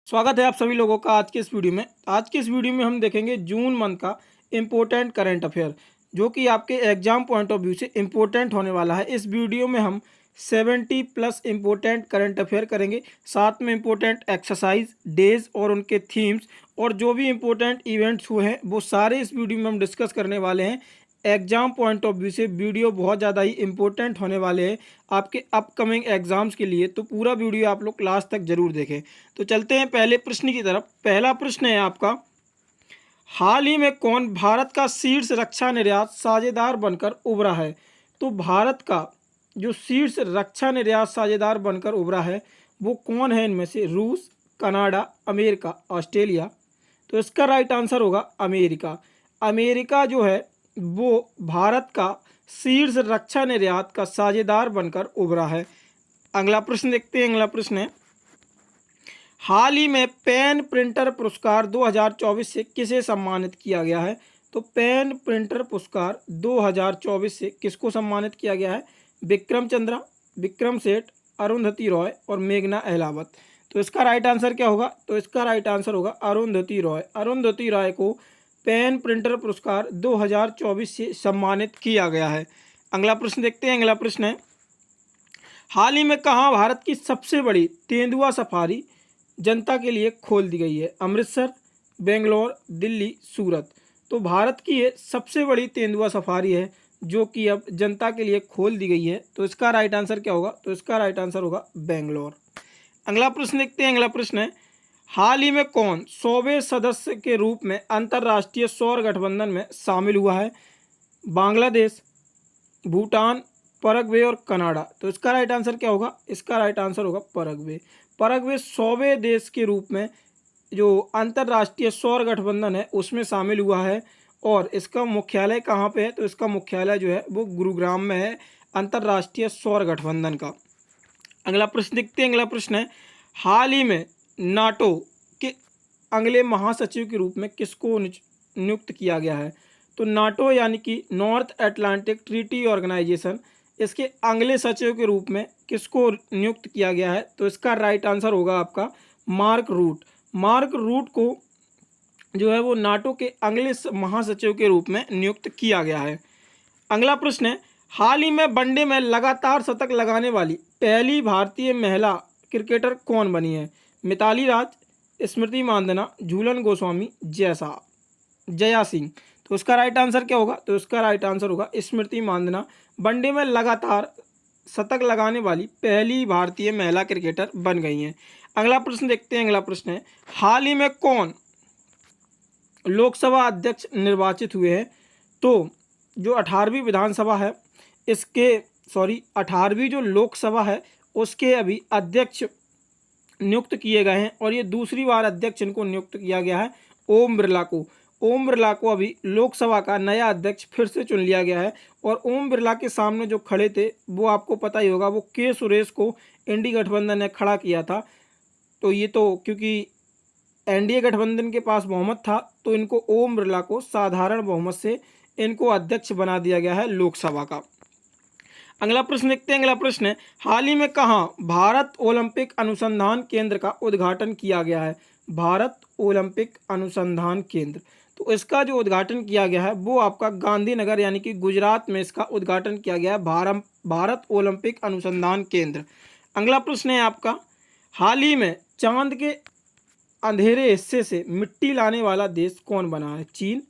स्वागत है आप सभी लोगों का आज के इस वीडियो में। आज के इस वीडियो में हम देखेंगे जून मंथ का इम्पोर्टेंट करंट अफेयर, जो कि आपके एग्जाम पॉइंट ऑफ व्यू से इम्पोर्टेंट होने वाला है। इस वीडियो में हम 70 प्लस इम्पोर्टेंट करंट अफेयर करेंगे, साथ में इम्पोर्टेंट एक्सरसाइज डेज और उनके थीम्स और जो भी इम्पोर्टेंट इवेंट्स हुए हैं वो सारे इस वीडियो में हम डिस्कस करने वाले हैं। एग्जाम पॉइंट ऑफ व्यू से वीडियो बहुत ज़्यादा ही इंपॉर्टेंट होने वाले हैं आपके अपकमिंग एग्जाम्स के लिए, तो पूरा वीडियो आप लोग क्लास तक जरूर देखें। तो चलते हैं पहले प्रश्न की तरफ। पहला प्रश्न है आपका, हाल ही में कौन भारत का शीर्ष रक्षा निर्यात साझेदार बनकर उभरा है? तो भारत का जो शीर्ष रक्षा निर्यात साझेदार बनकर उभरा है वो कौन है? इनमें से रूस, कनाडा, अमेरिका, ऑस्ट्रेलिया। तो इसका राइट आंसर होगा अमेरिका। अमेरिका जो है वो भारत का शीर्ष रक्षा निर्यात का साझेदार बनकर उभरा है। अगला प्रश्न देखते हैं। अगला प्रश्न है, हाल ही में पेन प्रिंटर पुरस्कार 2024 से किसे सम्मानित किया गया है? तो पेन प्रिंटर पुरस्कार 2024 से किसको सम्मानित किया गया है? विक्रम चंद्रा, विक्रम सेठ, अरुंधति रॉय और मेघना अहलावत। तो इसका राइट आंसर क्या होगा? तो इसका राइट आंसर होगा अरुंधति रॉय। अरुंधति रॉय को पेन प्रिंटर पुरस्कार 2024 से सम्मानित किया गया है। अगला प्रश्न देखते हैं। अगला प्रश्न है, हाल ही में कहाँ भारत की सबसे बड़ी तेंदुआ सफारी जनता के लिए खोल दी गई है? अमृतसर, बेंगलोर, दिल्ली, सूरत। तो भारत की ये सबसे बड़ी तेंदुआ सफारी है जो कि अब जनता के लिए खोल दी गई है। तो इसका राइट आंसर क्या होगा? तो इसका राइट आंसर होगा बेंगलोर। अगला प्रश्न देखते हैं। अगला प्रश्न है, हाल ही में कौन 100वें सदस्य के रूप में अंतर्राष्ट्रीय सौर गठबंधन में शामिल हुआ है? बांग्लादेश, भूटान, परग्वे और कनाडा। तो इसका राइट आंसर क्या होगा? इसका राइट आंसर होगा परग्वे। परग्वे 100वें देश के रूप में जो अंतर्राष्ट्रीय सौर गठबंधन है उसमें शामिल हुआ है। और इसका मुख्यालय कहाँ पे है? तो इसका मुख्यालय जो है वो गुरुग्राम में है, अंतर्राष्ट्रीय सौर गठबंधन का। अगला प्रश्न देखते हैं। अगला प्रश्न है, हाल ही में नाटो के अगले महासचिव के रूप में किसको नियुक्त किया गया है? तो नाटो यानी कि नॉर्थ अटलांटिक ट्रीटी ऑर्गेनाइजेशन, इसके अगले सचिव के रूप में किसको नियुक्त किया गया है? तो इसका राइट आंसर होगा आपका मार्क रूट। मार्क रूट को जो है वो नाटो के अगले महासचिव के रूप में नियुक्त किया गया है। अगला प्रश्न है, हाल ही में वनडे में लगातार शतक लगाने वाली पहली भारतीय महिला क्रिकेटर कौन बनी है? मिताली राज, स्मृति मानधना, झूलन गोस्वामी, जया सिंह। तो इसका राइट आंसर क्या होगा? तो इसका राइट आंसर होगा स्मृति मानधना। वनडे में लगातार शतक लगाने वाली पहली भारतीय महिला क्रिकेटर बन गई हैं। अगला प्रश्न देखते हैं। अगला प्रश्न है, हाल ही में कौन लोकसभा अध्यक्ष निर्वाचित हुए हैं? तो जो 18वीं विधानसभा है इसके 18वीं जो लोकसभा है उसके अभी अध्यक्ष नियुक्त किए गए हैं और ये दूसरी बार अध्यक्ष इनको नियुक्त किया गया है ओम बिरला को। ओम बिरला को अभी लोकसभा का नया अध्यक्ष फिर से चुन लिया गया है। और ओम बिरला के सामने जो खड़े थे वो आपको पता ही होगा, वो के सुरेश को इंडी गठबंधन ने खड़ा किया था। तो ये तो क्योंकि एनडीए गठबंधन के पास बहुमत था तो इनको ओम बिरला को साधारण बहुमत से इनको अध्यक्ष बना दिया गया है लोकसभा का। अगला प्रश्न देखते हैं। अगला प्रश्न है, हाल ही में कहाँ भारत ओलंपिक अनुसंधान केंद्र का उद्घाटन किया गया है? भारत ओलंपिक अनुसंधान केंद्र। तो इसका जो उद्घाटन किया गया है वो आपका गांधीनगर यानी कि गुजरात में इसका उद्घाटन किया गया है, भारत ओलंपिक अनुसंधान केंद्र। अगला प्रश्न है आपका, हाल ही में चांद के अंधेरे हिस्से से मिट्टी लाने वाला देश कौन बना है? चीन,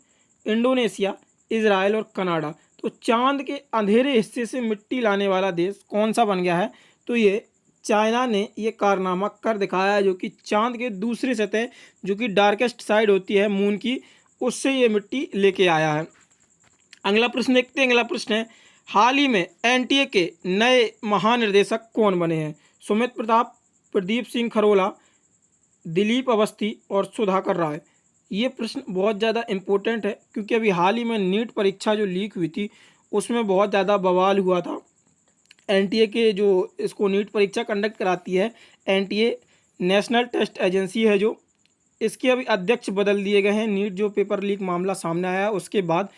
इंडोनेशिया, इजराइल और कनाडा। तो चांद के अंधेरे हिस्से से मिट्टी लाने वाला देश कौन सा बन गया है? तो ये चाइना ने ये कारनामा कर दिखाया है, जो कि चांद के दूसरी सतह जो कि डार्केस्ट साइड होती है मून की, उससे ये मिट्टी लेके आया है। अगला प्रश्न देखते हैं। अगला प्रश्न है, हाल ही में एनटीए के नए महानिर्देशक कौन बने हैं? सुमित प्रताप, प्रदीप सिंह खरोला, दिलीप अवस्थी और सुधाकर राय। ये प्रश्न बहुत ज़्यादा इम्पोर्टेंट है क्योंकि अभी हाल ही में नीट परीक्षा जो लीक हुई थी उसमें बहुत ज़्यादा बवाल हुआ था। एनटीए के जो इसको नीट परीक्षा कंडक्ट कराती है, एनटीए नेशनल टेस्ट एजेंसी है जो, इसके अभी अध्यक्ष बदल दिए गए हैं। नीट जो पेपर लीक मामला सामने आया उसके बाद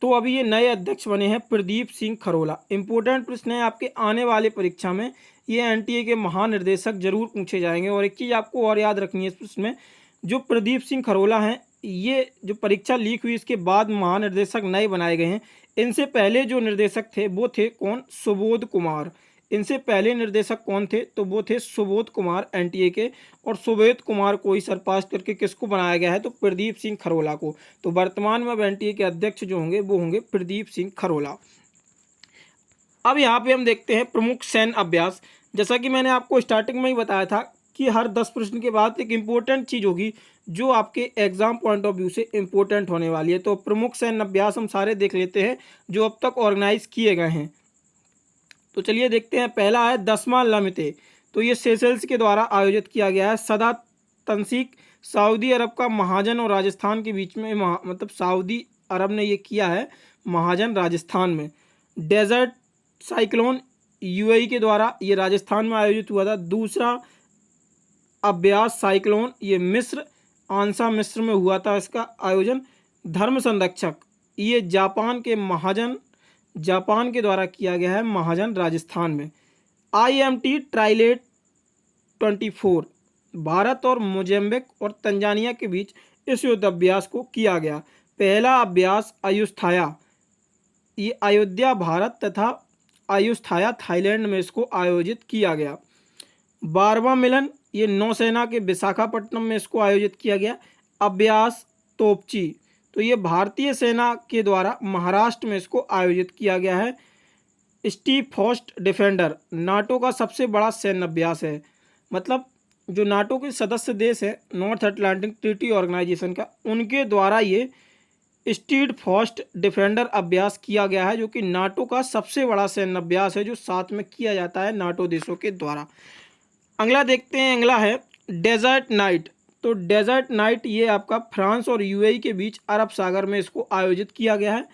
तो अभी ये नए अध्यक्ष बने हैं प्रदीप सिंह खरोला। इंपॉर्टेंट प्रश्न है आपके आने वाले परीक्षा में, ये एनटीए के महानिर्देशक जरूर पूछे जाएंगे। और एक चीज़ आपको और याद रखनी है इस प्रश्न में, जो प्रदीप सिंह खरोला हैं, ये जो परीक्षा लीक हुई इसके बाद महानिर्देशक नए बनाए गए हैं। इनसे पहले जो निर्देशक थे वो थे कौन? सुबोध कुमार। इनसे पहले निर्देशक कौन थे? तो वो थे सुबोध कुमार एनटीए के। और सुबोध कुमार को ही सरपास करके किसको बनाया गया है? तो प्रदीप सिंह खरोला को। तो वर्तमान में अब एनटीए के अध्यक्ष जो होंगे वो होंगे प्रदीप सिंह खरोला। अब यहाँ पे हम देखते हैं प्रमुख सैन्य अभ्यास। जैसा कि मैंने आपको स्टार्टिंग में ही बताया था कि हर 10 प्रश्न के बाद एक इम्पोर्टेंट चीज़ होगी जो आपके एग्जाम पॉइंट ऑफ व्यू से इम्पोर्टेंट होने वाली है। तो प्रमुख सैन्य अभ्यास हम सारे देख लेते हैं जो अब तक ऑर्गेनाइज किए गए हैं। तो चलिए देखते हैं। पहला है 10वां लमिते। तो ये सेशल्स के द्वारा आयोजित किया गया है। सदा तंसीक सऊदी अरब का महाजन और राजस्थान के बीच में मतलब सऊदी अरब ने ये किया है, महाजन राजस्थान में। डेजर्ट साइक्लोन यूएई के द्वारा ये राजस्थान में आयोजित हुआ था। दूसरा अभ्यास साइक्लोन ये मिस्र, आंसा मिस्र में हुआ था इसका आयोजन। धर्म संरक्षक ये जापान के महाजन, जापान के द्वारा किया गया है, महाजन राजस्थान में। IMT ट्राइलेट 24 भारत और मोजाम्बिक और तंजानिया के बीच इस युद्ध अभ्यास को किया गया। पहला अभ्यास आयुस्थाया, ये अयोध्या भारत तथा आयुस्थाया थाईलैंड में इसको आयोजित किया गया। 12वां मिलन ये नौसेना के विशाखापट्टनम में इसको आयोजित किया गया। अभ्यास तोपची तो ये भारतीय सेना के द्वारा महाराष्ट्र में इसको आयोजित किया गया है। स्टीफोस्ट डिफेंडर नाटो का सबसे बड़ा सैन्य अभ्यास है। मतलब जो नाटो के सदस्य देश है नॉर्थ अटलांटिक ट्रीटी ऑर्गेनाइजेशन का, उनके द्वारा ये स्टीफोस्ट डिफेंडर अभ्यास किया गया है, जो कि नाटो का सबसे बड़ा सैन्य अभ्यास है जो साथ में किया जाता है नाटो देशों के द्वारा। अगला देखते हैं। अगला है डेजर्ट नाइट। तो डेजर्ट नाइट ये आपका फ्रांस और यूएई के बीच अरब सागर में इसको आयोजित किया गया है।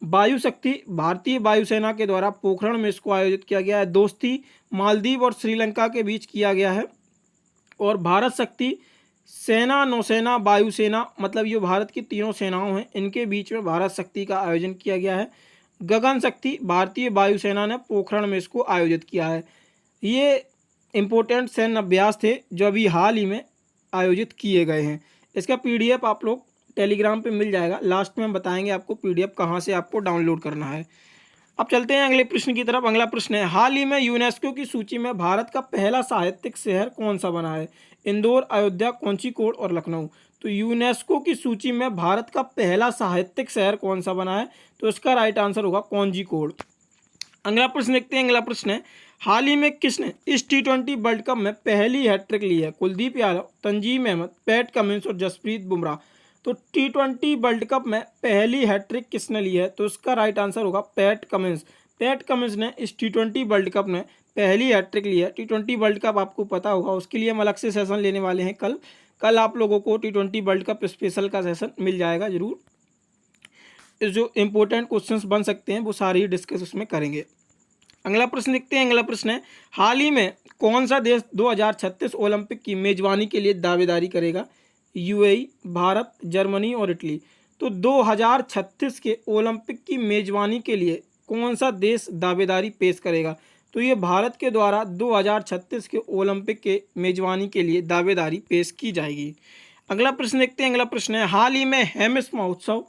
वायु शक्ति भारतीय वायुसेना के द्वारा पोखरण में इसको आयोजित किया गया है। दोस्ती मालदीव और श्रीलंका के बीच किया गया है। और भारत शक्ति सेना, नौसेना, वायुसेना, मतलब ये भारत की तीनों सेनाओं हैं, इनके बीच में भारत शक्ति का आयोजन किया गया है। गगन शक्ति भारतीय वायुसेना ने पोखरण में इसको आयोजित किया है। ये इम्पोर्टेंट सैन्य अभ्यास थे जो अभी हाल ही में आयोजित किए गए हैं। इसका PDF आप लोग टेलीग्राम पे मिल जाएगा। लास्ट में हम बताएंगे आपको PDF कहाँ से आपको डाउनलोड करना है। अब चलते हैं अगले प्रश्न की तरफ। अगला प्रश्न है, हाल ही में यूनेस्को की सूची में भारत का पहला साहित्यिक शहर कौन सा बना है? इंदौर, अयोध्या, कोझीकोड और लखनऊ। तो यूनेस्को की सूची में भारत का पहला साहित्यिक शहर कौन सा बना है? तो इसका राइट आंसर होगा कोझीकोड। अगला प्रश्न देखते हैं। अगला प्रश्न है, हाल ही में किसने इस T20 वर्ल्ड कप में पहली हैट्रिक ली है? कुलदीप यादव, तंजीम अहमद, पैट कमिंस और जसप्रीत बुमराह। तो T20 वर्ल्ड कप में पहली हैट्रिक किसने ली है? तो इसका राइट आंसर होगा पैट कमिंस। पैट कमिंस ने इस T20 वर्ल्ड कप में पहली हैट्रिक ली है। T20 वर्ल्ड कप आपको पता होगा, उसके लिए हम अलग से सेशन लेने वाले हैं कल आप लोगों को T20 वर्ल्ड कप स्पेशल का सेशन मिल जाएगा जरूर। जो इम्पोर्टेंट क्वेश्चंस बन सकते हैं वो सारे ही डिस्कस उसमें करेंगे। अगला प्रश्न देखते हैं। अगला प्रश्न है, हाल ही में कौन सा देश 2036 ओलंपिक की मेजबानी के लिए दावेदारी करेगा? यूएई, भारत, जर्मनी और इटली। तो 2036 के ओलंपिक की मेजबानी के लिए कौन सा देश दावेदारी पेश करेगा? तो ये भारत के द्वारा 2036 के ओलंपिक के मेजबानी के लिए दावेदारी पेश की जाएगी। अगला प्रश्न देखते हैं। अगला प्रश्न है, हाल ही में हेमिस महोत्सव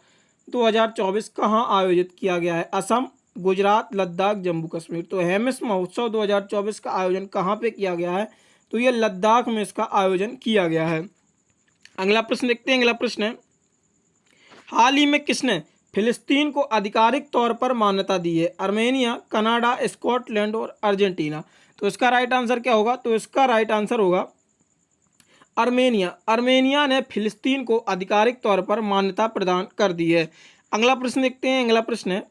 2024 कहाँ आयोजित किया गया है? असम, गुजरात, लद्दाख, जम्मू कश्मीर। तो हेमिस महोत्सव 2024 का आयोजन कहाँ पे किया गया है? तो ये लद्दाख में इसका आयोजन किया गया है। अगला प्रश्न देखते हैं। अगला प्रश्न है, हाल ही में किसने फिलिस्तीन को आधिकारिक तौर पर मान्यता दी है? आर्मेनिया, कनाडा, स्कॉटलैंड और अर्जेंटीना। तो इसका राइट आंसर क्या होगा? तो इसका राइट आंसर होगा आर्मेनिया। आर्मेनिया ने फिलिस्तीन को आधिकारिक तौर पर मान्यता प्रदान कर दी है। अगला प्रश्न देखते हैं। अगला प्रश्न है,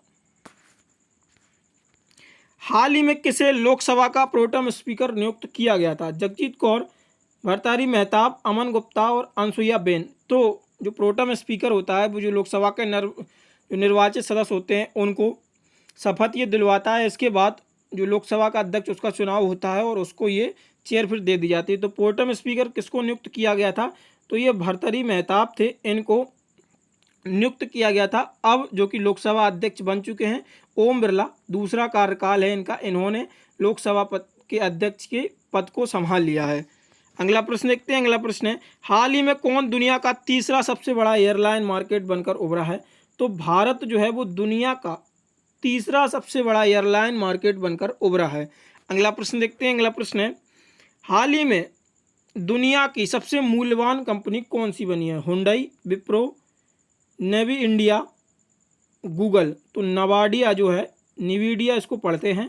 हाल ही में किसे लोकसभा का प्रोटेम स्पीकर नियुक्त किया गया था? जगजीत कौर, भर्तृहरि मेहताब, अमन गुप्ता और अनसुईया बेन। तो जो प्रोटेम स्पीकर होता है वो जो लोकसभा के जो निर्वाचित सदस्य होते हैं उनको शपथ ये दिलवाता है। इसके बाद जो लोकसभा का अध्यक्ष उसका चुनाव होता है और उसको ये चेयर फिर दे दी जाती है। तो प्रोटेम स्पीकर किसको नियुक्त किया गया था? तो ये भर्तृहरि मेहताब थे, इनको नियुक्त किया गया था। अब जो कि लोकसभा अध्यक्ष बन चुके हैं ओम बिरला, दूसरा कार्यकाल है इनका, इन्होंने लोकसभा पद के अध्यक्ष के पद को संभाल लिया है। अगला प्रश्न देखते हैं। अगला प्रश्न है, हाल ही में कौन दुनिया का तीसरा सबसे बड़ा एयरलाइन मार्केट बनकर उभरा है? तो भारत जो है वो दुनिया का तीसरा सबसे बड़ा एयरलाइन मार्केट बनकर उभरा है। अगला प्रश्न देखते हैं। अगला प्रश्न है, हाल ही में दुनिया की सबसे मूल्यवान कंपनी कौन सी बनी है? Hyundai, Wipro, navy India, Google. तो नवाडिया जो है, निवीडिया इसको पढ़ते हैं,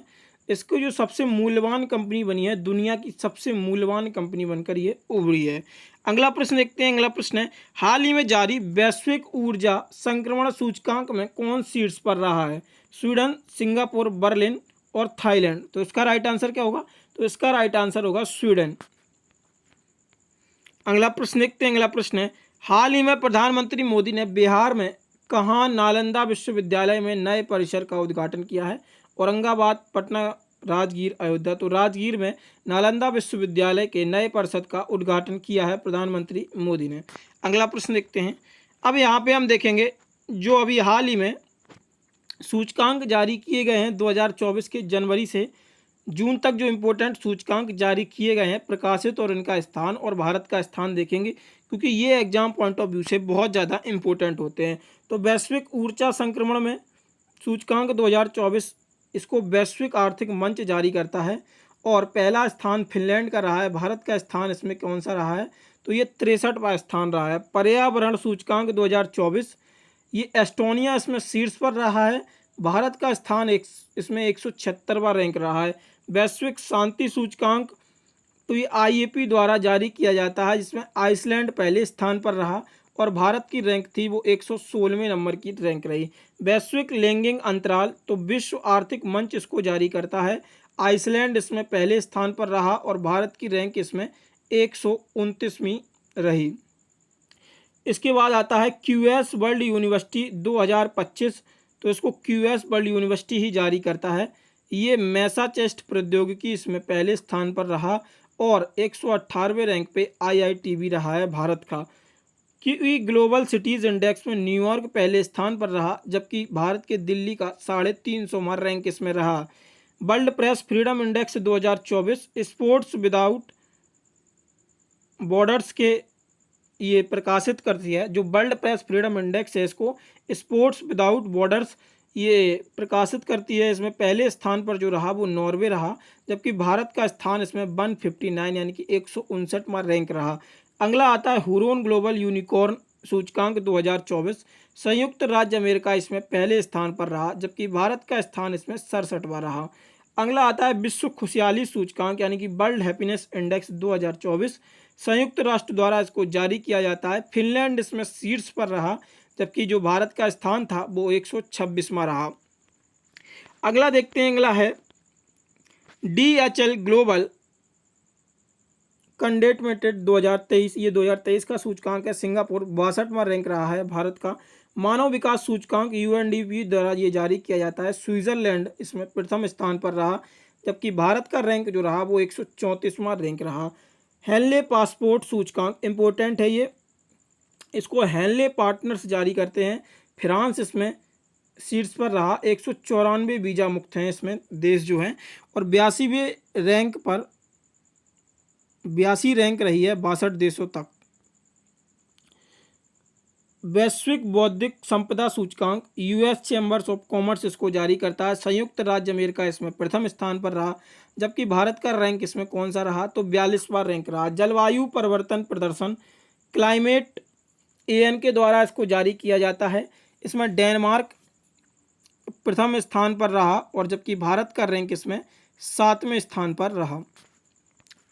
इसको जो सबसे मूल्यवान कंपनी बनी है, दुनिया की सबसे मूल्यवान कंपनी बनकर ये उभरी है। अगला प्रश्न देखते हैं। अगला प्रश्न है, हाल ही में जारी वैश्विक ऊर्जा संक्रमण सूचकांक में कौन शीर्ष पर रहा है? स्वीडन, सिंगापुर, बर्लिन और थाईलैंड। तो इसका राइट आंसर क्या होगा? तो इसका राइट आंसर होगा स्वीडन। अगला प्रश्न देखते हैं। अगला प्रश्न है, हाल ही में प्रधानमंत्री मोदी ने बिहार में कहाँ नालंदा विश्वविद्यालय में नए परिसर का उद्घाटन किया है? औरंगाबाद, पटना, राजगीर, अयोध्या। तो राजगीर में नालंदा विश्वविद्यालय के नए परिसर का उद्घाटन किया है प्रधानमंत्री मोदी ने। अगला प्रश्न देखते हैं। अब यहाँ पे हम देखेंगे जो अभी हाल ही में सूचकांक जारी किए गए हैं 2024 के जनवरी से जून तक, जो इम्पोर्टेंट सूचकांक जारी किए गए हैं प्रकाशित, और इनका स्थान और भारत का स्थान देखेंगे क्योंकि ये एग्जाम पॉइंट ऑफ व्यू से बहुत ज़्यादा इम्पोर्टेंट होते हैं। तो वैश्विक ऊर्जा संक्रमण में सूचकांक 2024 इसको वैश्विक आर्थिक मंच जारी करता है और पहला स्थान फिनलैंड का रहा है। भारत का स्थान इसमें कौन सा रहा है? तो ये 63वां स्थान रहा है। पर्यावरण सूचकांक 2024 ये एस्टोनिया इसमें शीर्ष पर रहा है। भारत का स्थान इसमें 176वां रैंक रहा है। वैश्विक शांति सूचकांक तो ये IAP द्वारा जारी किया जाता है, जिसमें आइसलैंड पहले स्थान पर रहा और भारत की रैंक थी वो 116वें नंबर की रैंक रही। वैश्विक लैंगिक अंतराल तो विश्व आर्थिक मंच इसको जारी करता है, आइसलैंड इसमें पहले स्थान पर रहा और भारत की रैंक इसमें 129वीं रही। इसके बाद आता है QS वर्ल्ड यूनिवर्सिटी 2025, तो इसको QS वर्ल्ड यूनिवर्सिटी ही जारी करता है। ये मैसाचुसेट्स प्रौद्योगिकी इसमें पहले स्थान पर रहा और 118वें रैंक पे IIT भी रहा है भारत का। QE ग्लोबल सिटीज़ इंडेक्स में न्यूयॉर्क पहले स्थान पर रहा, जबकि भारत के दिल्ली का 350वां रैंक इसमें रहा। World press freedom index 2024 sports without borders के ये प्रकाशित करती है। जो वर्ल्ड प्रेस फ्रीडम इंडेक्स है इसको स्पोर्ट्स विदाउट बॉर्डर्स ये प्रकाशित करती है। इसमें पहले स्थान पर जो रहा वो नॉर्वे रहा, जबकि भारत का स्थान इसमें 159 यानी कि 159वां रैंक रहा। अगला आता है हुरोन ग्लोबल यूनिकॉर्न सूचकांक 2024, संयुक्त राज्य अमेरिका इसमें पहले स्थान पर रहा, जबकि भारत का स्थान इसमें 67वां रहा। अगला आता है विश्व खुशहाली सूचकांक यानी कि वर्ल्ड हैप्पीनेस इंडेक्स 2024, संयुक्त राष्ट्र द्वारा इसको जारी किया जाता है। फिनलैंड इसमें शीर्ष पर रहा, जबकि जो भारत का स्थान था वो 126वां रहा। अगला देखते हैं। अगला है DHL ग्लोबल कंडेटमेटेड 2023, ये 2023 का सूचकांक है। सिंगापुर 62वां रैंक रहा है भारत का। मानव विकास सूचकांक UNDP द्वारा ये जारी किया जाता है। स्विट्जरलैंड इसमें प्रथम स्थान पर रहा, जबकि भारत का रैंक जो रहा वो 134वां रैंक रहा। हेनले पासपोर्ट सूचकांक इम्पोर्टेंट है ये, इसको हेनले पार्टनर्स जारी करते हैं। फ्रांस इसमें शीर्ष पर रहा, 194 वीज़ा मुक्त हैं इसमें देश जो हैं, और 82वें रैंक पर 82 रैंक रही है 62 देशों तक। वैश्विक बौद्धिक संपदा सूचकांक US चैम्बर्स ऑफ कॉमर्स इसको जारी करता है। संयुक्त राज्य अमेरिका इसमें प्रथम स्थान पर रहा, जबकि भारत का रैंक इसमें कौन सा रहा? तो 42वां रैंक रहा। जलवायु परिवर्तन प्रदर्शन क्लाइमेट AN के द्वारा इसको जारी किया जाता है। इसमें डेनमार्क प्रथम स्थान पर रहा और जबकि भारत का रैंक इसमें 7वें स्थान पर रहा।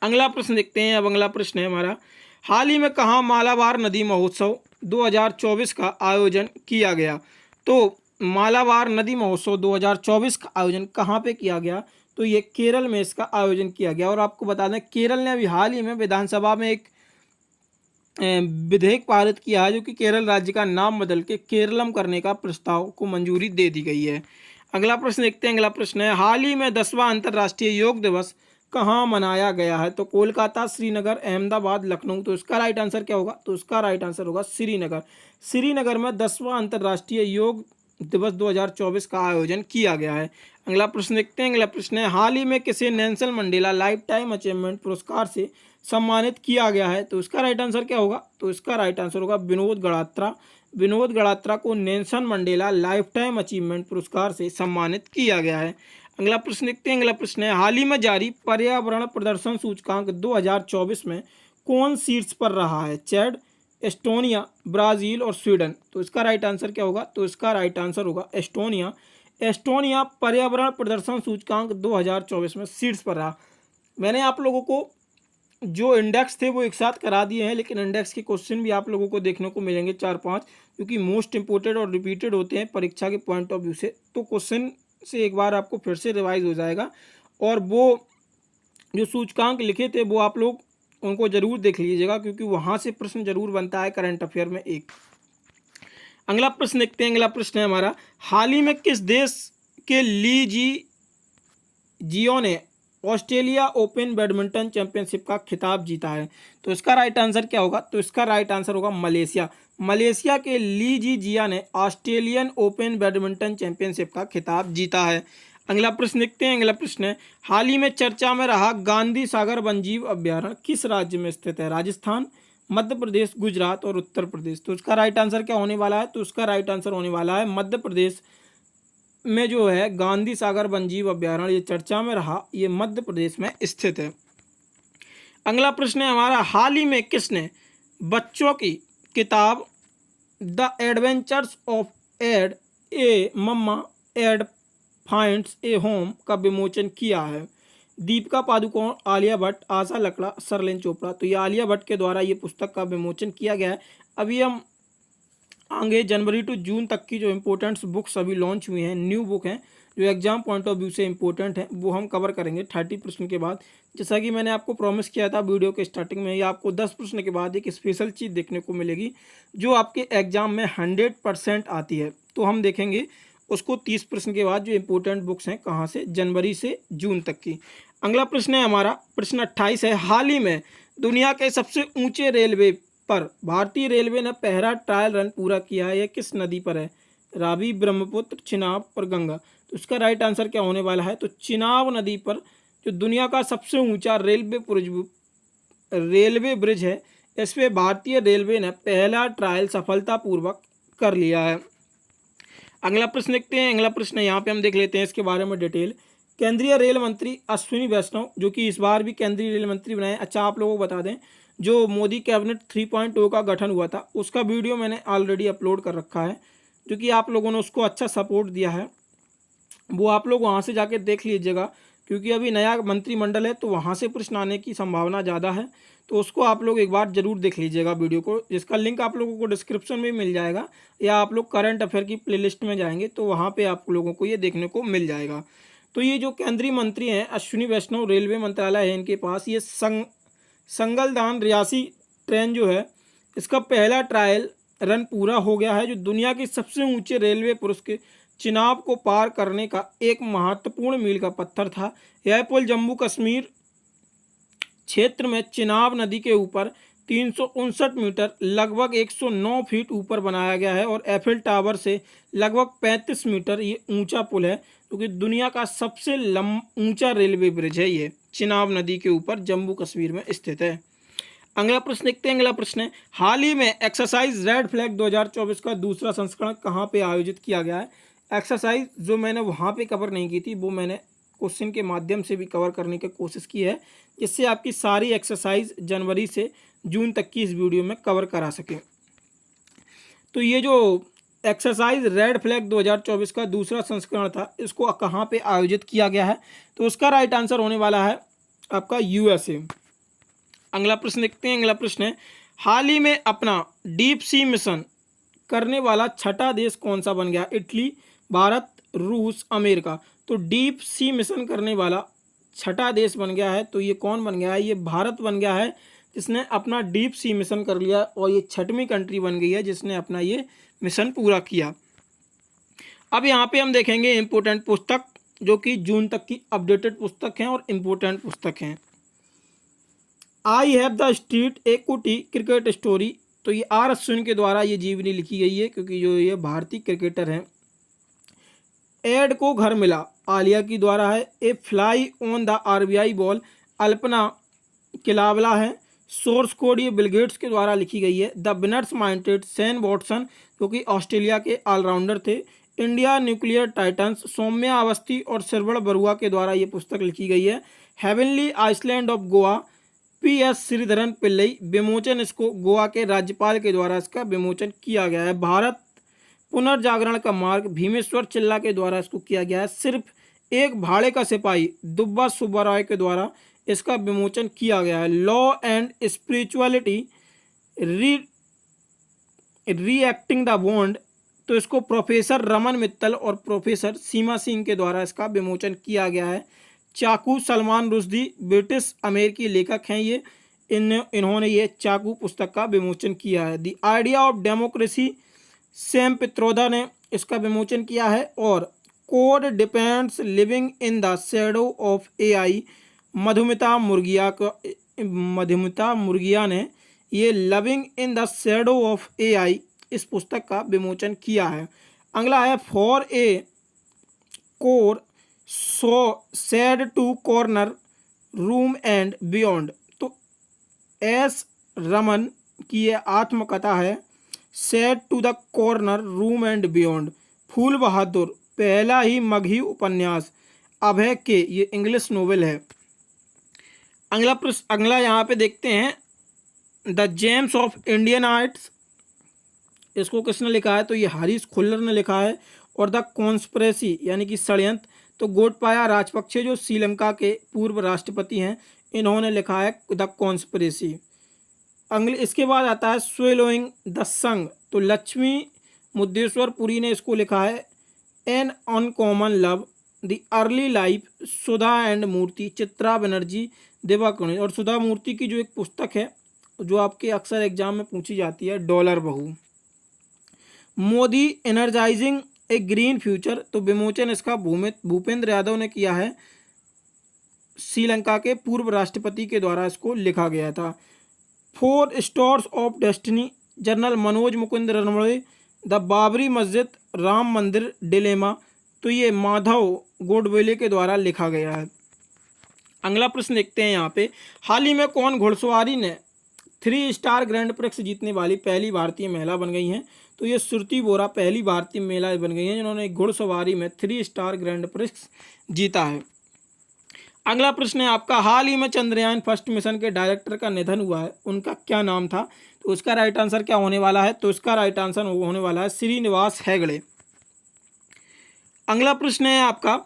अगला प्रश्न देखते हैं। अब अगला प्रश्न है हमारा, हाल ही में कहाँ मालाबार नदी महोत्सव 2024 का आयोजन किया गया? तो मालाबार नदी महोत्सव 2024 का आयोजन कहाँ पे किया गया? तो ये केरल में इसका आयोजन किया गया। और आपको बता दें केरल ने अभी हाल ही में विधानसभा में एक विधेयक पारित किया है, जो कि केरल राज्य का नाम बदल के केरलम करने का प्रस्ताव को मंजूरी दे दी गई है। अगला प्रश्न देखते हैं। अगला प्रश्न है, हाल ही में 10वां अंतर्राष्ट्रीय योग दिवस कहाँ मनाया गया है? तो कोलकाता, श्रीनगर, अहमदाबाद, लखनऊ। तो इसका राइट आंसर क्या होगा? तो इसका राइट आंसर होगा श्रीनगर। श्रीनगर में 10वां अंतर्राष्ट्रीय योग दिवस 2024 का आयोजन किया गया है। अगला प्रश्न देखते हैं। अगला प्रश्न है, हाल ही में किसे Nelson Mandela life time achievement पुरस्कार से सम्मानित किया गया है? तो इसका राइट आंसर क्या होगा? तो इसका राइट आंसर होगा विनोद गड़ात्रा। विनोद गड़ात्रा को Nelson Mandela life time achievement पुरस्कार से सम्मानित किया गया है। अगला प्रश्न देखते हैं। अगला प्रश्न है, हाल ही में जारी पर्यावरण प्रदर्शन सूचकांक 2024 में कौन शीर्ष पर रहा है? चैड, एस्टोनिया, ब्राजील और स्वीडन। तो इसका राइट आंसर क्या होगा? तो इसका राइट आंसर होगा एस्टोनिया। एस्टोनिया पर्यावरण प्रदर्शन सूचकांक 2024 में शीर्ष पर रहा। मैंने आप लोगों को जो इंडेक्स थे वो एक साथ करा दिए हैं, लेकिन इंडेक्स के क्वेश्चन भी आप लोगों को देखने को मिलेंगे 4-5, क्योंकि मोस्ट इंपोर्टेंट और रिपीटेड होते हैं परीक्षा के पॉइंट ऑफ व्यू से। तो क्वेश्चन से एक बार आपको फिर से रिवाइज हो जाएगा, और वो जो सूचकांक लिखे थे वो आप लोग उनको जरूर देख लीजिएगा, क्योंकि वहाँ से प्रश्न जरूर बनता है करंट अफेयर में एक। अगला प्रश्न देखते हैं। अगला प्रश्न है हमारा, हाल ही में किस देश के ली जियो ने ऑस्ट्रेलिया ओपन बैडमिंटन चैंपियनशिप का खिताब जीता है? तो इसका राइट आंसर क्या होगा? तो इसका राइट आंसर होगा मलेशिया। मलेशिया के ली जिया ने ऑस्ट्रेलियन ओपन बैडमिंटन चैंपियनशिप का खिताब जीता है। अगला प्रश्न देखते हैं। अगला प्रश्न है, हाल ही में चर्चा में रहा गांधी सागर वन्यजीव अभ्यारण्य किस राज्य में स्थित है? राजस्थान, मध्य प्रदेश, गुजरात और उत्तर प्रदेश। तो इसका राइट आंसर क्या होने वाला है? तो इसका राइट आंसर होने वाला है मध्य प्रदेश में जो है गांधी सागर वन्यजीव अभ्यारण्य, ये चर्चा में रहा, ये मध्य प्रदेश में स्थित है। अगला प्रश्न है हमारा, हाल ही में किसने बच्चों की किताब The Adventures of Ed a Mamma Ed Finds a Home का विमोचन किया है? दीपिका पादुकोण, आलिया भट्ट, आशा लकड़ा, सरलिन चोपड़ा। तो ये आलिया भट्ट के द्वारा ये पुस्तक का विमोचन किया गया है। अभी हम आगे जनवरी टू जून तक की जो इम्पोर्टेंट्स बुक्स अभी लॉन्च हुई हैं, न्यू बुक हैं, जो एग्जाम पॉइंट ऑफ व्यू से इम्पोर्टेंट है, वो हम कवर करेंगे 30 प्रश्न के बाद। जैसा कि मैंने आपको प्रॉमिस किया था वीडियो के स्टार्टिंग में, ये आपको 10 प्रश्न के बाद एक स्पेशल चीज़ देखने को मिलेगी जो आपके एग्जाम में 100% आती है। तो हम देखेंगे उसको 30 प्रश्न के बाद, जो इम्पोर्टेंट बुक्स हैं कहाँ से, जनवरी से जून तक की। अगला प्रश्न है हमारा, प्रश्न 28 है, हाल ही में दुनिया के सबसे ऊंचे रेलवे पर भारतीय रेलवे ने पहला ट्रायल रन पूरा किया है, यह किस नदी पर है? रावी, ब्रह्मपुत्र, चिनाब और गंगा। तो इसका राइट आंसर क्या होने वाला है? तो चिनाब नदी पर जो दुनिया का सबसे ऊंचा रेलवे ब्रिज है, इस पे भारतीय रेलवे ने पहला ट्रायल सफलतापूर्वक कर लिया है। अगला प्रश्न देखते हैं। अगला प्रश्न यहाँ पे हम देख लेते हैं इसके बारे में डिटेल। केंद्रीय रेल मंत्री अश्विनी वैष्णव, जो कि इस बार भी केंद्रीय रेल मंत्री बनाए। अच्छा, आप लोगों को बता दें, जो मोदी कैबिनेट 3.0 का गठन हुआ था, उसका वीडियो मैंने ऑलरेडी अपलोड कर रखा है, जो कि आप लोगों ने उसको अच्छा सपोर्ट दिया है, वो आप लोग वहाँ से जाके देख लीजिएगा, क्योंकि अभी नया मंत्रिमंडल है तो वहाँ से प्रश्न आने की संभावना ज़्यादा है। तो उसको आप लोग एक बार ज़रूर देख लीजिएगा वीडियो को, जिसका लिंक आप लोगों को डिस्क्रिप्शन में मिल जाएगा, या आप लोग करंट अफेयर की प्लेलिस्ट में जाएंगे तो वहाँ पे आप लोगों को ये देखने को मिल जाएगा। तो ये जो केंद्रीय मंत्री हैं अश्विनी वैष्णव, रेलवे मंत्रालय है इनके पास, ये संगलदान रियासी ट्रेन जो है, इसका पहला ट्रायल रन पूरा हो गया है, जो दुनिया के सबसे ऊंचे रेलवे पुरुष के चिनाब को पार करने का एक महत्वपूर्ण मील का पत्थर था। यह पुल जम्मू कश्मीर क्षेत्र में चिनाब नदी के ऊपर 359 मीटर लगभग 109 फीट ऊपर बनाया गया है, और एफिल टावर से लगभग 35 मीटर ये ऊंचा पुल है, क्योंकि दुनिया का सबसे ऊंचा रेलवे ब्रिज है ये, चिनाब नदी के ऊपर जम्मू कश्मीर में स्थित है। अगला प्रश्न देखते हैं। अगला प्रश्न है, हाल ही में एक्सरसाइज रेड फ्लैग 2024 का दूसरा संस्करण कहाँ पे आयोजित किया गया है? एक्सरसाइज जो मैंने वहाँ पे कवर नहीं की थी, वो मैंने क्वेश्चन के माध्यम से भी कवर करने की कोशिश की है, जिससे आपकी सारी एक्सरसाइज जनवरी से जून तक की इस वीडियो में कवर करा सकें। तो ये जो एक्सरसाइज रेड फ्लैग 2024 का दूसरा संस्करण था, इसको कहाँ पे आयोजित किया गया है? तो उसका राइट आंसर होने वाला है आपका USA। अगला प्रश्न देखते हैं। अगला प्रश्न है, हाल ही में अपना डीप सी मिशन करने वाला छठा देश कौन सा बन गया? इटली, भारत, रूस, अमेरिका। तो डीप सी मिशन करने वाला छठा देश बन गया है, तो ये कौन बन गया है? ये भारत बन गया है, जिसने अपना डीप सी मिशन कर लिया, और ये 6वीं कंट्री बन गई है जिसने अपना ये मिशन पूरा किया। अब यहाँ पे हम देखेंगे इम्पोर्टेंट पुस्तक, जो कि जून तक की अपडेटेड पुस्तक हैं और इम्पोर्टेंट पुस्तक हैं। आई हैव द स्ट्रीट ए कुटी क्रिकेट स्टोरी, तो ये आर अश्विन के द्वारा ये जीवनी लिखी गई है, क्योंकि जो ये भारतीय क्रिकेटर हैं। एड को घर मिला, आलिया की द्वारा है। A fly on the RBI wall, Alpana Killawala है। सोर्स कोड ये बिलगेट्स के द्वारा लिखी गई है। The Winner's Mindset, Shane Watson, जो कि ऑस्ट्रेलिया के ऑलराउंडर थे। India Nuclear Titans, Saumya Awasthi और श्रवण बरुआ के द्वारा ये पुस्तक लिखी गई है। Heavenly Island of Goa, P S. Sreedharan Pillai, विमोचन इसको गोवा के राज्यपाल के द्वारा इसका विमोचन किया गया है। भारत पुनर्जागरण का मार्ग, भीमेश्वर चिल्ला के द्वारा इसको किया गया है। सिर्फ एक भाड़े का सिपाही, दुब्बा सुब्बाराय के द्वारा इसका विमोचन किया गया है। Law and spirituality, reacting the bond, तो इसको प्रोफेसर रमन मित्तल और प्रोफेसर सीमा सिंह के द्वारा इसका विमोचन किया गया है। चाकू, सलमान रुश्दी, ब्रिटिश अमेरिकी लेखक हैं ये, इन्होंने ये चाकू पुस्तक का विमोचन किया है। The idea of democracy, Sam Pitroda ने इसका विमोचन किया है। और code depends living in the shadow of AI, Madhumita Murgia ने ये loving in the shadow of AI इस पुस्तक का विमोचन किया है। अगला है for a core so said to corner room and beyond, तो एस रमन की ये आत्मकथा है। Said to the corner room and beyond, Phool Bahadur, पहला ही मगही उपन्यास, अभय के, ये इंग्लिश नोवेल है। अगला यहाँ पे देखते हैं the James of Indian arts, इसको किसने लिखा है, तो ये हारिस खुल्लर ने लिखा है। और द कॉन्स्पिरेसी यानी कि षड्यंत्र, तो गोटबाया राजपक्षे जो श्रीलंका के पूर्व राष्ट्रपति हैं, इन्होंने लिखा है द कॉन्स्पिरेसी। इसके बाद आता है स्वेलोइंग द संग, तो लक्ष्मी मुद्देश्वर पुरी ने इसको लिखा है। An uncommon love, the early life, Sudha and Murthy, Chitra Banerjee Divakaruni. और सुधा मूर्ति की जो एक पुस्तक है जो आपके अक्सर एग्जाम में पूछी जाती है, डॉलर बहू। मोदी एनर्जाइजिंग ए ग्रीन फ्यूचर, तो विमोचन इसका भूपेंद्र यादव ने किया है, श्रीलंका के पूर्व राष्ट्रपति के द्वारा इसको लिखा गया था। Four stars of destiny, general Manoj Mukund Naravane. The Babri मस्जिद, राम मंदिर डिलेमा, तो ये माधव गोडबोले के द्वारा लिखा गया है। अगला प्रश्न देखते हैं यहाँ पे, हाल ही में कौन घुड़सवारी ने 3 स्टार ग्रैंड प्रिक्स जीतने वाली पहली भारतीय महिला बन गई हैं, तो ये श्रुति बोरा पहली भारतीय महिला बन गई हैं जिन्होंने घुड़सवारी में 3 स्टार ग्रैंड प्रिक्स जीता है। अगला प्रश्न है आपका, हाल ही में चंद्रयान फर्स्ट मिशन के डायरेक्टर का निधन हुआ है, उनका क्या नाम था, तो उसका राइट आंसर क्या होने वाला है, तो इसका राइट आंसर होने वाला है श्रीनिवास हेगड़े। अगला प्रश्न है आपका,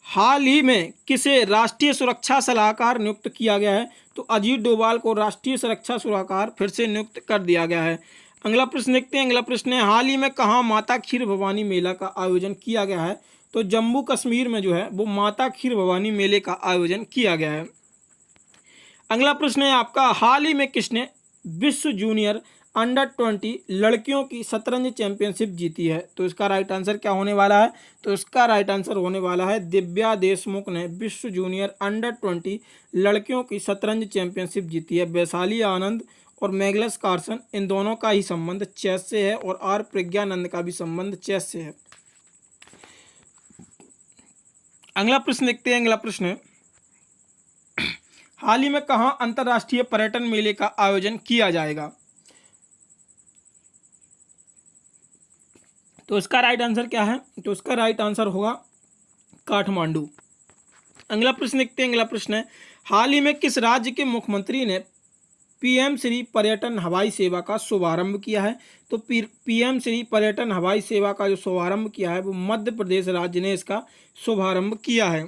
हाल ही में किसे राष्ट्रीय सुरक्षा सलाहकार नियुक्त किया गया है, तो अजीत डोभाल को राष्ट्रीय सुरक्षा सलाहकार फिर से नियुक्त कर दिया गया है। अगला प्रश्न देखते हैं, अगला प्रश्न है, हाल ही में कहाँ माता खीर भवानी मेला का आयोजन किया गया है, तो जम्मू कश्मीर में जो है वो माता खीर भवानी मेले का आयोजन किया गया है। अगला प्रश्न है आपका, हाल ही में किसने विश्व जूनियर अंडर 20 लड़कियों की शतरंज चैंपियनशिप जीती है, तो इसका राइट आंसर क्या होने वाला है, तो इसका राइट आंसर होने वाला है दिव्या देशमुख ने विश्व जूनियर अंडर 20 लड़कियों की शतरंज चैंपियनशिप जीती है। वैशाली आनंद और मैग्नस कार्सन, इन दोनों का ही संबंध चेस से है और आर प्रज्ञानंद का भी संबंध चेस से है। अगला प्रश्न देखते हैं, अगला प्रश्न, हाल ही में कहाँ अंतर्राष्ट्रीय पर्यटन मेले का आयोजन किया जाएगा, तो इसका राइट आंसर क्या है, तो इसका राइट आंसर होगा काठमांडू। अगला प्रश्न देखते हैं, अगला प्रश्न है, हाल ही में किस राज्य के मुख्यमंत्री ने पीएम श्री पर्यटन हवाई सेवा का शुभारंभ किया है, तो पीएम श्री पर्यटन हवाई सेवा का जो शुभारंभ किया है वो मध्य प्रदेश राज्य ने इसका शुभारंभ किया है।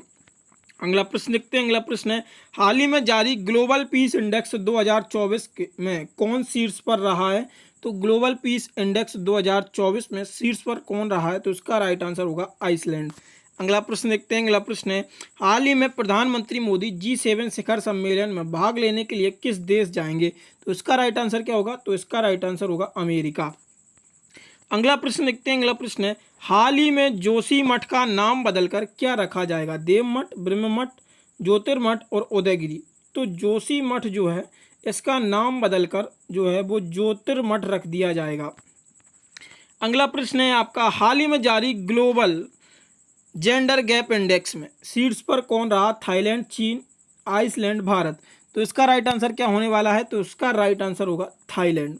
अगला प्रश्न देखते हैं, अगला प्रश्न है, हाल ही में जारी ग्लोबल पीस इंडेक्स 2024 में कौन शीर्ष पर रहा है, तो ग्लोबल पीस इंडेक्स 2024 में शीर्ष पर कौन रहा है, तो इसका राइट आंसर होगा आइसलैंड। अगला प्रश्न देखते हैं, अगला प्रश्न है, हाल ही में प्रधानमंत्री मोदी G7 शिखर सम्मेलन में भाग लेने के लिए किस देश जाएंगे, तो इसका राइट आंसर क्या होगा, तो इसका राइट आंसर होगा अमेरिका। अगला प्रश्न देखते हैं। अगला प्रश्न है, हाल ही में जोशी मठ का नाम बदलकर क्या रखा जाएगा? देव मठ, ब्रह्म मठ, ज्योतिर्मठ और उदयगिरी। तो जोशी मठ जो है इसका नाम बदलकर जो है वो ज्योतिर्मठ रख दिया जाएगा। अगला प्रश्न है आपका, हाल ही में जारी ग्लोबल जेंडर गैप इंडेक्स में शीर्ष पर कौन रहा? थाईलैंड, चीन, आइसलैंड, भारत। तो इसका राइट आंसर क्या होने वाला है? तो इसका राइट आंसर होगा थाईलैंड।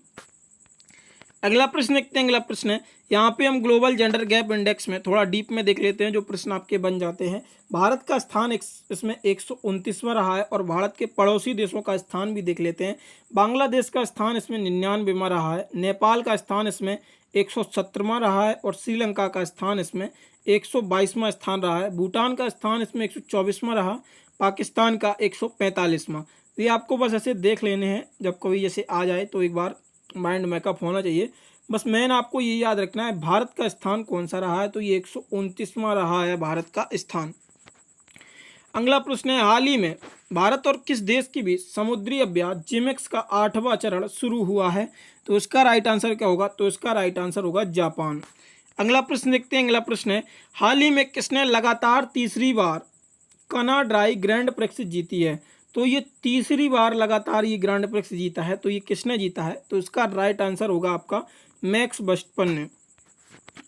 अगला प्रश्न देखते हैं। अगला प्रश्न है, यहाँ पे हम ग्लोबल जेंडर गैप इंडेक्स में थोड़ा डीप में देख लेते हैं जो प्रश्न आपके बन जाते हैं। भारत का स्थान इसमें 129वां रहा है और भारत के पड़ोसी देशों का स्थान भी देख लेते हैं। बांग्लादेश का स्थान इसमें 99वां रहा है, नेपाल का स्थान इसमें 117वां रहा है और श्रीलंका का स्थान इसमें 122वां स्थान रहा है। भूटान का स्थान इसमें 124वां रहा, पाकिस्तान का 145वां। तो ये आपको बस ऐसे देख लेने हैं, जब कभी जैसे आ जाए तो एक बार माइंड मेकअप होना चाहिए। बस मेन आपको ये याद रखना है भारत का स्थान कौन सा रहा है, तो ये 129वां रहा है भारत का स्थान। अगला प्रश्न है, हाल ही में भारत और किस देश के बीच समुद्री अभ्यास जिमेक्स का 8वां चरण शुरू हुआ है? तो इसका राइट आंसर क्या होगा? तो इसका राइट आंसर होगा जापान। अगला प्रश्न देखते हैं। अगला प्रश्न है, हाल ही में किसने लगातार तीसरी बार कनाडाई ग्रैंड प्रिक्स जीती है? तो ये तीसरी बार लगातार ये ग्रैंड प्रिक्स जीता है, तो ये किसने जीता है? तो इसका राइट आंसर होगा आपका मैक्स वर्स्टैपन ने।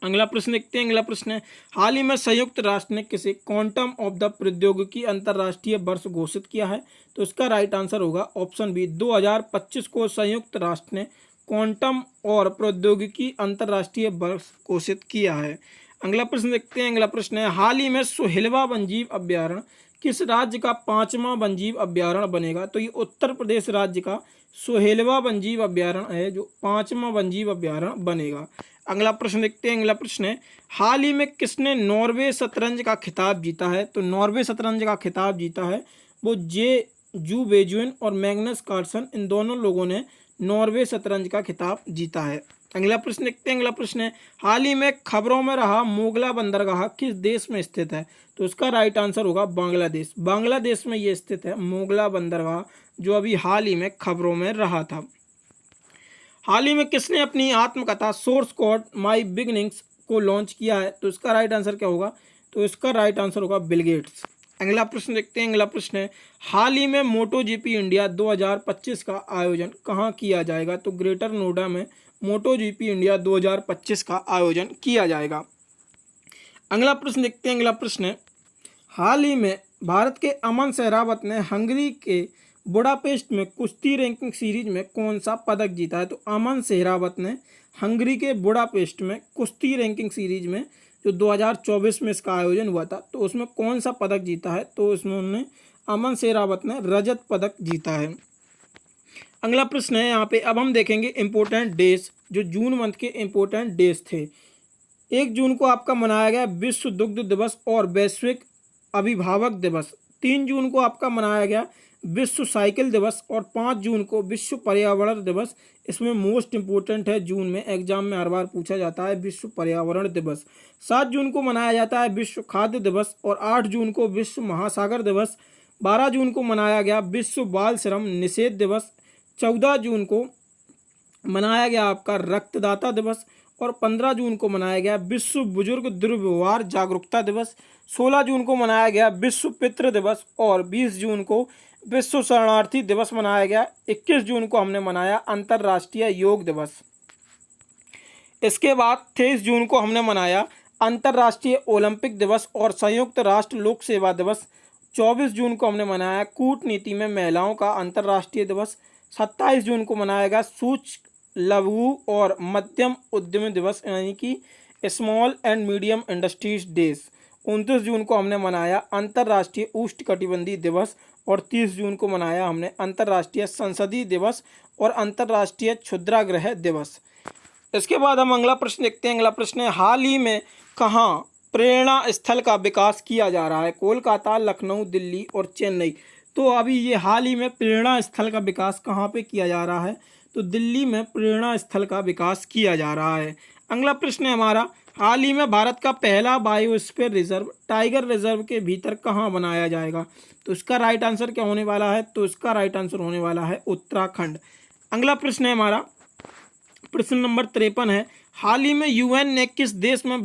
अगला प्रश्न देखते हैं। अगला प्रश्न है, हाल ही में संयुक्त राष्ट्र ने किसे क्वांटम ऑफ द प्रौद्योगिकी अंतर्राष्ट्रीय वर्ष घोषित किया है? तो इसका राइट आंसर होगा ऑप्शन बी, 2025 को संयुक्त राष्ट्र ने क्वांटम और प्रौद्योगिकी अंतर्राष्ट्रीय वर्ष घोषित किया है। अगला प्रश्न देखते हैं। अगला प्रश्न है, हाल ही में सोहेलवा वन्यजीव अभ्यारण्य किस राज्य का 5वां वन्यजीव अभ्यारण्य बनेगा? तो ये उत्तर प्रदेश राज्य का सोहेलवा वन्यजीव अभ्यारण्य है जो 5वां वन्यजीव अभ्यारण्य बनेगा। अगला प्रश्न देखते हैं। अगला प्रश्न है, हाल ही में किसने नॉर्वे शतरंज का खिताब जीता है? तो नॉर्वे शतरंज का खिताब जीता है वो जू बेजुइन और मैग्नस कार्लसन, इन दोनों लोगों ने नॉर्वे शतरंज का खिताब जीता है। अगला प्रश्न देखते हैं। अगला प्रश्न है, हाल ही में खबरों में रहा मोगला बंदरगाह किस देश में स्थित है? तो इसका राइट आंसर होगा बांग्लादेश। बांग्लादेश में ये स्थित है मोगला बंदरगाह, जो अभी हाल ही में खबरों में रहा था। हाल ही में किसने अपनी आत्मकथा सोर्स कोड माई बिगनिंग्स को लॉन्च किया है? तो इसका राइट आंसर क्या होगा? तो इसका राइट आंसर होगा बिल गेट्स। अगला प्रश्न देखते हैं। अगला प्रश्न है, हाल ही में मोटो जीपी इंडिया 2025 का आयोजन कहाँ किया जाएगा? तो ग्रेटर नोएडा में मोटो जीपी इंडिया 2025 का आयोजन किया जाएगा। अगला प्रश्न देखते हैं। अगला प्रश्न है, हाल ही में भारत के अमन सहरावत ने हंगरी के बुडापेस्ट में कुश्ती रैंकिंग सीरीज में कौन सा पदक जीता है? तो अमन सहरावत ने हंगरी के बुडापेस्ट में कुश्ती रैंकिंग सीरीज में जो 2024 में इसका आयोजन हुआ था, तो उसमें कौन सा पदक जीता है? तो उसमें उन्होंने अमन सहरावत ने रजत पदक जीता है। अगला प्रश्न है यहाँ पे, अब हम देखेंगे इम्पोर्टेंट डेज, जो जून मंथ के इम्पोर्टेंट डेज थे। 1 जून को आपका मनाया गया विश्व दुग्ध दिवस और वैश्विक अभिभावक दिवस। 3 जून को आपका मनाया गया विश्व साइकिल दिवस और 5 जून को विश्व पर्यावरण दिवस। इसमें मोस्ट इम्पोर्टेंट है, जून में एग्जाम में हर बार पूछा जाता है, विश्व पर्यावरण दिवस। 7 जून को मनाया जाता है विश्व खाद्य दिवस और 8 जून को विश्व महासागर दिवस। 12 जून को मनाया गया विश्व बाल श्रम निषेध दिवस। 14 जून को मनाया गया आपका रक्तदाता दिवस और 15 जून को मनाया गया विश्व बुजुर्ग दुर्व्यवहार जागरूकता दिवस। 16 जून को मनाया गया विश्व पितृ दिवस और 20 जून को विश्व शरणार्थी दिवस मनाया गया। 21 जून को हमने मनाया अंतर्राष्ट्रीय योग दिवस। इसके बाद 23 जून को हमने मनाया अंतर्राष्ट्रीय ओलंपिक दिवस और संयुक्त राष्ट्र लोक सेवा दिवस। 24 जून को हमने मनाया कूटनीति में महिलाओं का अंतर्राष्ट्रीय दिवस। 27 जून को मनाया गया सूक्ष्म लघु और मध्यम उद्यम दिवस, यानी कि small and medium industries days. 29 जून को हमने मनाया अंतर्राष्ट्रीय उष्णकटिबंधीय दिवस और 30 जून को मनाया हमने अंतर्राष्ट्रीय संसदीय दिवस और अंतर्राष्ट्रीय क्षुद्राग्रह दिवस। इसके बाद हम अगला प्रश्न देखते हैं। अगला प्रश्न है, हाल ही में कहाँ प्रेरणा स्थल का विकास किया जा रहा है? कोलकाता, लखनऊ, दिल्ली और चेन्नई। तो अभी ये हाल ही में प्रेरणा स्थल का विकास कहाँ पे किया जा रहा है? तो दिल्ली में प्रेरणा स्थल का विकास किया जा रहा है। अगला प्रश्न है हमारा, हाल ही में भारत का पहला बायोस्फीयर रिजर्व टाइगर रिजर्व के भीतर कहाँ बनाया जाएगा? तो इसका राइट आंसर क्या होने वाला है? तो इसका राइट आंसर होने वाला है उत्तराखंड। अगला प्रश्न है हमारा प्रश्न नंबर 53 है, हाल ही में यूएन ने किस देश में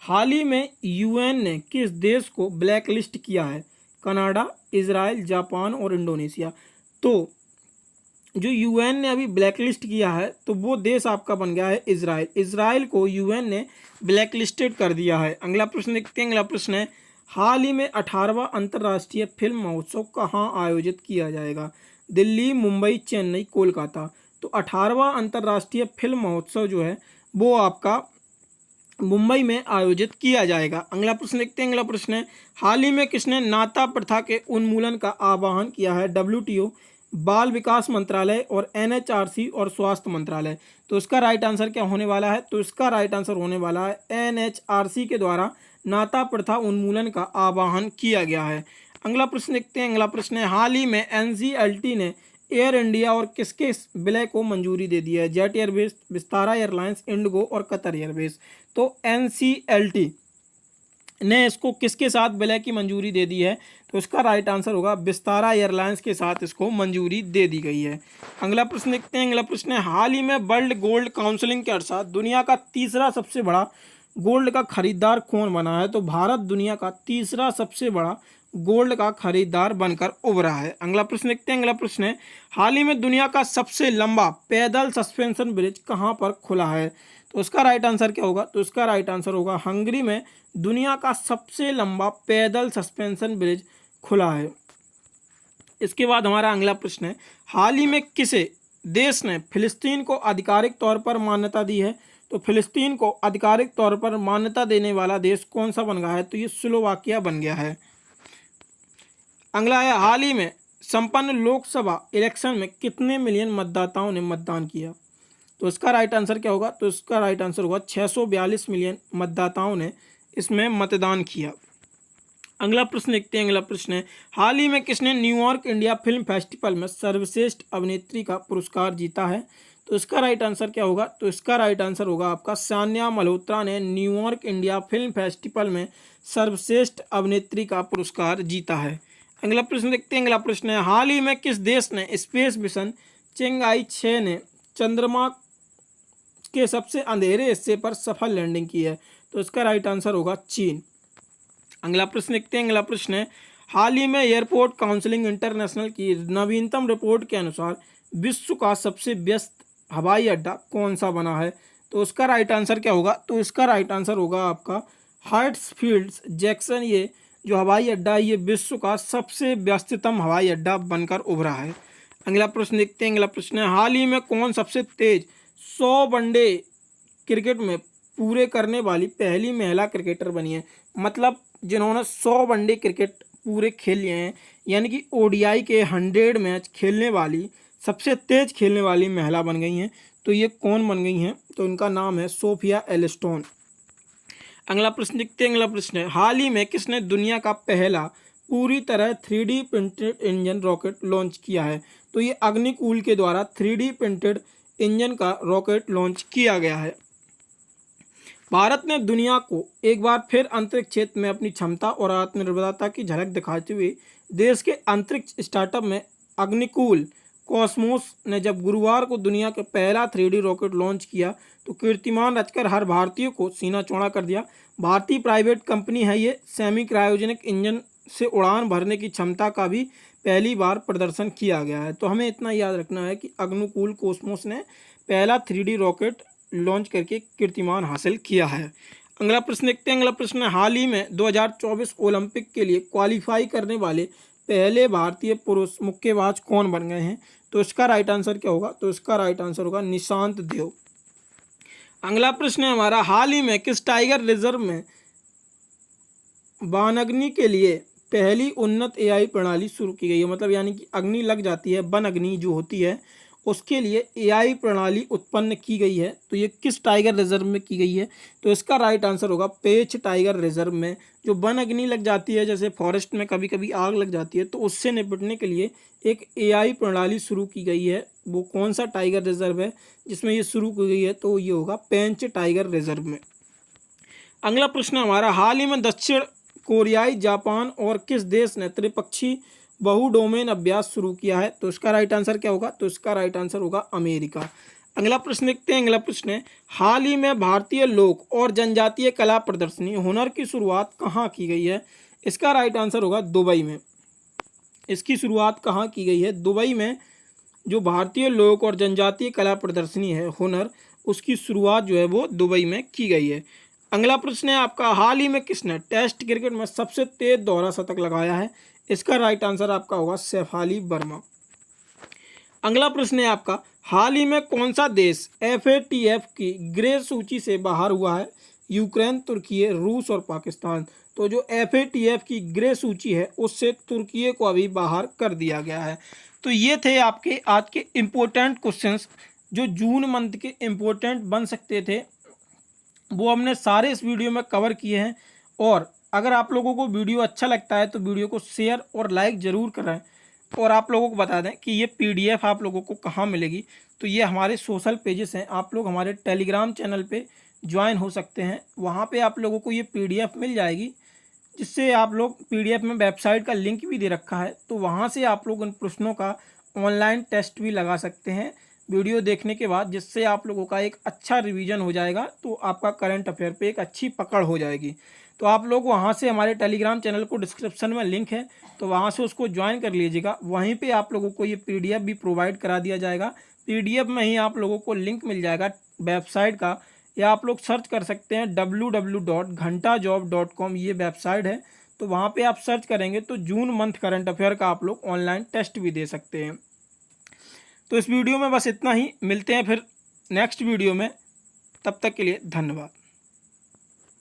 हाल ही में यूएन ने किस देश को ब्लैक लिस्ट किया है? कनाडा, इजराइल, जापान और इंडोनेशिया। तो जो यूएन ने अभी ब्लैक लिस्ट किया है तो वो देश आपका बन गया है इजराइल। इजराइल को यूएन ने ब्लैक लिस्टेड कर दिया है। अगला प्रश्न देखते हैं। अगला प्रश्न है, हाल ही में 18वां अंतर्राष्ट्रीय फिल्म महोत्सव कहाँ आयोजित किया जाएगा? दिल्ली, मुंबई, चेन्नई, कोलकाता। तो 18वां अंतर्राष्ट्रीय फिल्म महोत्सव जो है वो आपका मुंबई में आयोजित किया जाएगा। अगला प्रश्न देखते हैं। अगला प्रश्न है, हाल ही में किसने नाता प्रथा के उन्मूलन का आह्वान किया है? डब्ल्यूटीओ, बाल विकास मंत्रालय और एनएचआरसी और स्वास्थ्य मंत्रालय। तो इसका राइट आंसर क्या होने वाला है? तो इसका राइट आंसर होने वाला है एनएचआरसी के द्वारा नाता प्रथा उन्मूलन का आह्वान किया गया है। अगला प्रश्न देखते हैं। अगला प्रश्न है, हाल ही में एनसीएलटी ने एयर इंडिया और किसके विलय को मंजूरी दे दी है? Jet Airways, Vistara airlines, Indigo और कतर एयरवेज। तो एनसीएलटी ने इसको किसके साथ विलय की मंजूरी दे दी है? तो इसका राइट आंसर होगा विस्तारा एयरलाइंस के साथ इसको मंजूरी दे दी गई है। अगला प्रश्न देखते हैं। अगला प्रश्न है, हाल ही में वर्ल्ड गोल्ड काउंसिल के अनुसार दुनिया का तीसरा सबसे बड़ा गोल्ड का खरीदार कौन बना है? तो भारत दुनिया का तीसरा सबसे बड़ा गोल्ड का खरीदार बनकर उभरा है। अगला प्रश्न देखते हैं। अगला प्रश्न है, हाल ही में दुनिया का सबसे लंबा पैदल सस्पेंशन ब्रिज कहाँ पर खुला है? तो उसका राइट आंसर क्या होगा? तो इसका राइट आंसर होगा हंगरी में दुनिया का सबसे लंबा पैदल सस्पेंशन ब्रिज खुला है। इसके बाद हमारा अगला प्रश्न है, हाल ही में किसे देश ने फिलिस्तीन को आधिकारिक तौर पर मान्यता दी है? तो फिलिस्तीन को आधिकारिक तौर पर मान्यता देने वाला देश कौन सा बन गया है? तो ये स्लोवाकिया बन गया है। अगला है, हाल ही में संपन्न लोकसभा इलेक्शन में कितने मिलियन मतदाताओं ने मतदान किया? तो इसका राइट आंसर क्या होगा? तो इसका राइट आंसर होगा 642 मिलियन मतदाताओं ने इसमें मतदान किया। अगला प्रश्न देखते हैं। अगला प्रश्न है, हाल ही में किसने न्यूयॉर्क इंडिया फिल्म फेस्टिवल में सर्वश्रेष्ठ अभिनेत्री का पुरस्कार जीता है? तो इसका राइट आंसर क्या होगा? तो इसका राइट आंसर होगा आपका सान्या मल्होत्रा ने न्यूयॉर्क इंडिया फिल्म फेस्टिवल में सर्वश्रेष्ठ अभिनेत्री का पुरस्कार जीता है। अगला प्रश्न देखते हैं। अगला प्रश्न है, हाल ही में किस देश ने स्पेस मिशन चेंगाई 6 ने चंद्रमा के सबसे अंधेरे हिस्से पर सफल लैंडिंग की है? तो इसका राइट आंसर होगा चीन। अगला प्रश्न देखते हैं। अगला प्रश्न है, हाल ही में एयरपोर्ट काउंसिलिंग इंटरनेशनल की नवीनतम रिपोर्ट के अनुसार विश्व का सबसे व्यस्त हवाई अड्डा कौन सा बना है? तो उसका राइट आंसर क्या होगा? तो इसका राइट आंसर होगा आपका हार्ट्सफील्ड जैक्सन। ये जो हवाई अड्डा है ये विश्व का सबसे व्यस्ततम हवाई अड्डा बनकर उभरा है। अगला प्रश्न देखते हैं। अगला प्रश्न है, हाल ही में कौन सबसे तेज 100 वनडे क्रिकेट में पूरे करने वाली पहली महिला क्रिकेटर बनी है? मतलब जिन्होंने 100 वनडे क्रिकेट पूरे खेल लिए हैं, यानी कि ओडीआई के 100 मैच खेलने वाली सबसे तेज खेलने वाली महिला बन गई हैं। तो ये कौन बन गई हैं? तो इनका नाम है सोफिया एलिस्टोन। अगला प्रश्न देखते हैं। अगला प्रश्न है, हाल ही में किसने दुनिया का पहला पूरी तरह 3D printed engine rocket launch किया है? तो ये अग्निकूल के द्वारा 3D प्रिंटेड इंजन का रॉकेट लॉन्च किया गया है। भारत ने दुनिया को एक बार फिर अंतरिक्ष क्षेत्र में अपनी क्षमता और आत्मनिर्भरता की झलक दिखाते हुए देश के अंतरिक्ष स्टार्टअप में अग्निकूल कॉस्मोस ने जब गुरुवार को दुनिया का पहला 3D रॉकेट लॉन्च किया तो कीर्तिमान रचकर हर भारतीय को सीना चौड़ा कर दिया। भारतीय प्राइवेट कंपनी है ये। सेमी क्रायोजेनिक इंजन से उड़ान भरने की क्षमता का भी पहली बार प्रदर्शन किया गया है। तो हमें इतना याद रखना है कि अग्निकूल कॉस्मोस ने पहला 3D रॉकेट लॉन्च करके कीर्तिमान हासिल किया है। अगला प्रश्न देखते हैं। अगला प्रश्न है, हाल ही में 2024 ओलंपिक के लिए क्वालिफाई करने वाले पहले भारतीय पुरुष मुक्केबाज कौन बन गए हैं? तो इसका राइट आंसर क्या होगा? तो इसका राइट आंसर होगा निशांत देव। अगला प्रश्न है हमारा, हाल ही में किस टाइगर रिजर्व में वनाग्नि के लिए पहली उन्नत एआई प्रणाली शुरू की गई है? मतलब यानी कि अग्नि लग जाती है, वन अग्नि जो होती है उसके लिए एआई प्रणाली उत्पन्न की गई है। तो ये किस टाइगर रिजर्व में की गई है? तो इसका राइट आंसर होगा पेंच टाइगर रिजर्व में। जो वन अग्नि लग जाती है, जैसे फॉरेस्ट में कभी कभी आग लग जाती है, तो उससे निपटने के लिए एक एआई प्रणाली शुरू की गई है। वो कौन सा टाइगर रिजर्व है जिसमें ये शुरू की गई है? तो ये होगा पेंच टाइगर रिजर्व में। अगला प्रश्न हमारा, हाल ही में दक्षिण कोरियाई, जापान और किस देश ने त्रिपक्षीय बहु डोमेन अभ्यास शुरू किया है? तो इसका राइट आंसर क्या होगा? तो इसका राइट आंसर होगा अमेरिका। अगला प्रश्न देखते हैं। अगला प्रश्न है, हाल ही में भारतीय लोक और जनजातीय कला प्रदर्शनी हुनर की शुरुआत कहाँ की गई है? इसका राइट आंसर होगा दुबई में। इसकी शुरुआत कहाँ की गई है? दुबई में जो भारतीय लोक और जनजातीय कला प्रदर्शनी है हुनर, उसकी शुरुआत जो है वो दुबई में की गई है। अगला प्रश्न है आपका, हाल ही में किसने टेस्ट क्रिकेट में सबसे तेज दोहरा शतक लगाया है? इसका राइट आंसर आपका होगा शेफाली वर्मा। अगला प्रश्न है आपका, हाल ही में कौन सा देश FATF की ग्रे सूची से बाहर हुआ है? यूक्रेन, तुर्की, रूस और पाकिस्तान। तो जो FATF की ग्रे सूची है उससे तुर्की को अभी बाहर कर दिया गया है। तो ये थे आपके आज के इम्पोर्टेंट क्वेश्चंस जो जून मंथ के इम्पोर्टेंट बन सकते थे, वो हमने सारे इस वीडियो में कवर किए हैं। और अगर आप लोगों को वीडियो अच्छा लगता है तो वीडियो को शेयर और लाइक ज़रूर करें। और आप लोगों को बता दें कि ये PDF आप लोगों को कहाँ मिलेगी। तो ये हमारे सोशल पेजेस हैं, आप लोग हमारे टेलीग्राम चैनल पे ज्वाइन हो सकते हैं। वहाँ पे आप लोगों को ये PDF मिल जाएगी, जिससे आप लोग PDF में वेबसाइट का लिंक भी दे रखा है, तो वहाँ से आप लोग उन प्रश्नों का ऑनलाइन टेस्ट भी लगा सकते हैं वीडियो देखने के बाद, जिससे आप लोगों का एक अच्छा रिवीजन हो जाएगा। तो आपका करंट अफेयर पे एक अच्छी पकड़ हो जाएगी। तो आप लोग वहाँ से, हमारे टेलीग्राम चैनल को डिस्क्रिप्शन में लिंक है, तो वहाँ से उसको ज्वाइन कर लीजिएगा। वहीं पे आप लोगों को ये PDF भी प्रोवाइड करा दिया जाएगा। PDF में ही आप लोगों को लिंक मिल जाएगा वेबसाइट का, या आप लोग सर्च कर सकते हैं www.ghantajob.com, ये वेबसाइट है। तो वहाँ पे आप सर्च करेंगे तो जून मंथ करंट अफेयर का आप लोग ऑनलाइन टेस्ट भी दे सकते हैं। तो इस वीडियो में बस इतना ही, मिलते हैं फिर नेक्स्ट वीडियो में। तब तक के लिए धन्यवाद।